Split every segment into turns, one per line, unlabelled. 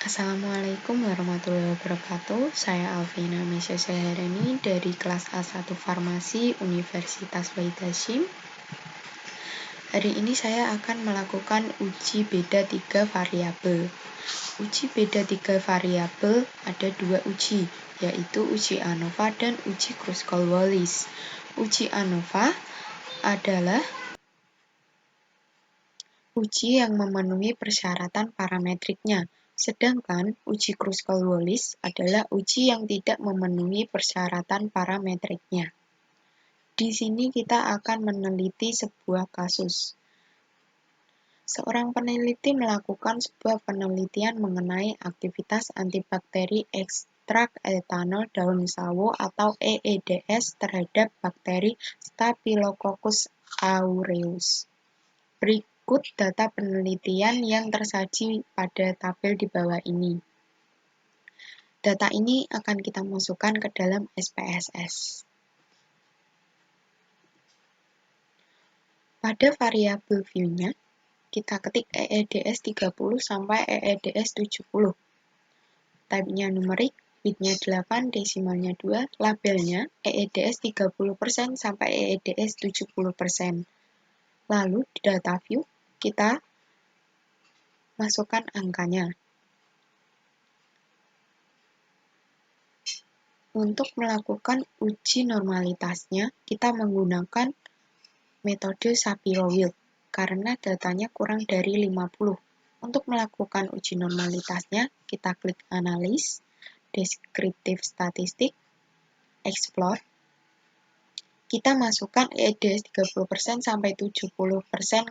Assalamualaikum warahmatullahi wabarakatuh. Saya Alvina Mesya Seherani dari kelas A1 Farmasi Universitas Wahid Hasyim. Hari ini saya akan melakukan uji beda 3 variabel. Uji beda 3 variabel ada 2 uji, yaitu uji ANOVA dan uji Kruskal-Wallis. Uji ANOVA adalah uji yang memenuhi persyaratan parametriknya, sedangkan uji Kruskal-Wallis adalah uji yang tidak memenuhi persyaratan parametriknya. Di sini kita akan meneliti sebuah kasus. Seorang peneliti melakukan sebuah penelitian mengenai aktivitas antibakteri ekstrak etanol daun sawo atau EEDS terhadap bakteri Staphylococcus aureus. Berikut data penelitian yang tersaji pada tabel di bawah ini. Data ini akan kita masukkan ke dalam SPSS. Pada variabel view-nya, kita ketik EEDS 30 sampai EEDS 70. Type-nya numerik, bit-nya 8, desimalnya 2, labelnya EEDS 30% sampai EEDS 70%. Lalu di data view, kita masukkan angkanya. Untuk melakukan uji normalitasnya, kita menggunakan metode Shapiro-Wilk karena datanya kurang dari 50. Untuk melakukan uji normalitasnya, kita klik Analis, Deskriptif Statistik, Explore. Kita masukkan EEDS 30% sampai 70%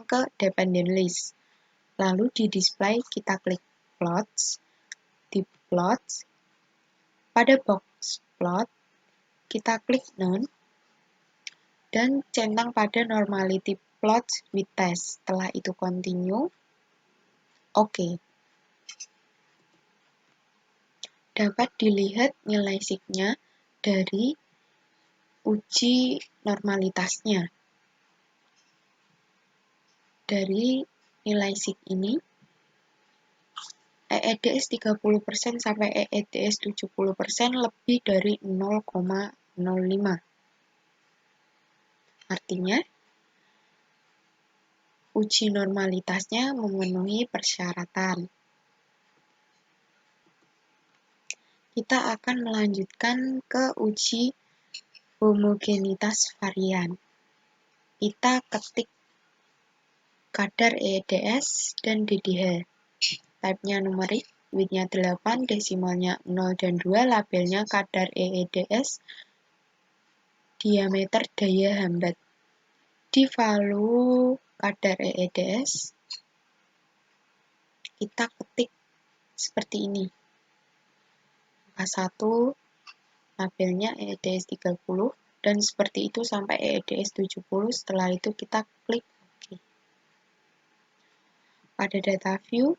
ke Dependent List. Lalu di display kita klik Plots, di Plots. Pada box Plot, kita klik None, dan centang pada Normality Plots with Test. Setelah itu Continue. Oke. Dapat dilihat nilai sig-nya dari uji normalitasnya. Dari nilai sig ini, EEDS 30% sampai EEDS 70% lebih dari 0,05. Artinya, uji normalitasnya memenuhi persyaratan. Kita akan melanjutkan ke uji homogenitas varian. Kita ketik kadar EEDS dan DDH. Type-nya numerik, width-nya 8, desimalnya 0 dan 2, labelnya kadar EEDS, diameter daya hambat. Di value kadar EEDS, kita ketik seperti ini. Angka 1, labelnya EEDS 30, dan seperti itu sampai EEDS 70, setelah itu kita klik OK. Pada data view,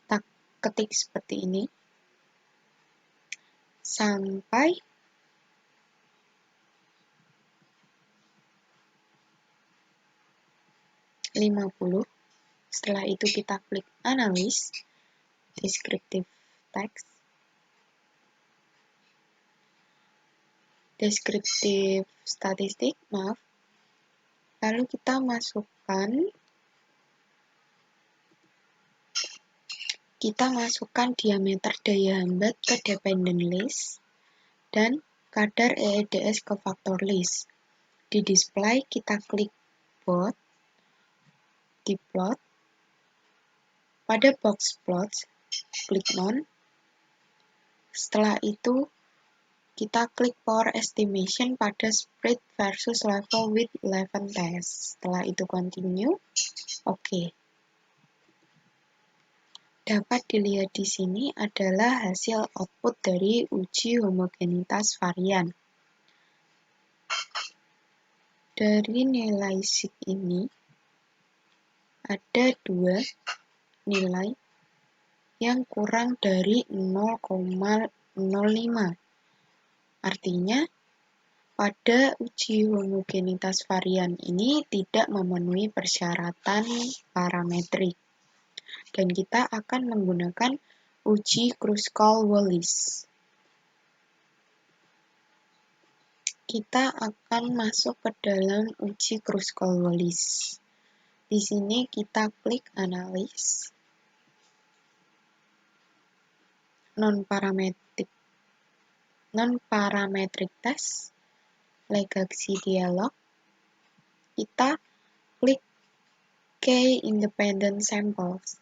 kita ketik seperti ini, sampai (50). Setelah itu kita klik Analis, Deskriptif Text, Deskriptif Statistik, lalu kita masukkan diameter daya hambat ke Dependent List dan kadar EEDS ke Factor List. Di display kita klik Plot, di Plot. Pada box Plots, klik None. Setelah itu, kita klik Power Estimation pada Spread versus Level with 11 Test. Setelah itu Continue. Oke. Dapat dilihat di sini adalah hasil output dari uji homogenitas varian. Dari nilai sig ini, ada 2 nilai yang kurang dari 0,05. Artinya, pada uji homogenitas varian ini tidak memenuhi persyaratan parametrik. Dan kita akan menggunakan uji Kruskal-Wallis. Kita akan masuk ke dalam uji Kruskal-Wallis. Di sini kita klik analis, non-parametric test, legacy dialog. Kita klik Key Independent Samples.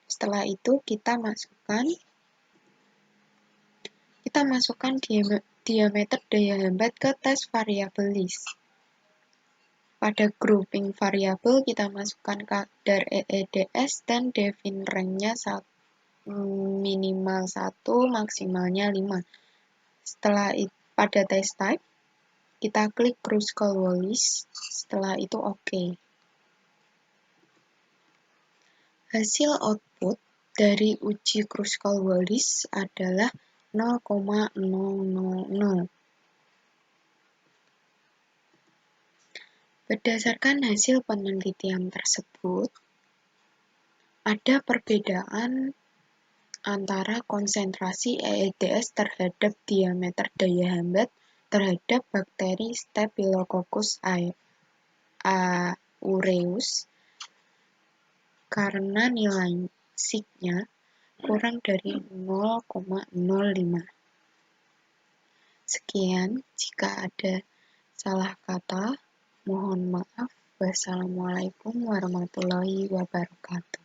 Setelah itu kita masukkan diameter daya hambat ke tes variabel list. Pada grouping variabel kita masukkan kadar EEDS dan define range-nya minimal 1, maksimalnya 5. Setelah itu, pada test type kita klik Kruskal-Wallis. Setelah itu OK. Hasil output dari uji Kruskal-Wallis adalah 0,000. Berdasarkan hasil penelitian tersebut, ada perbedaan antara konsentrasi EEDS terhadap diameter daya hambat terhadap bakteri Staphylococcus aureus karena nilai sigma kurang dari 0,05. Sekian, jika ada salah kata, mohon maaf. Wassalamualaikum warahmatullahi wabarakatuh.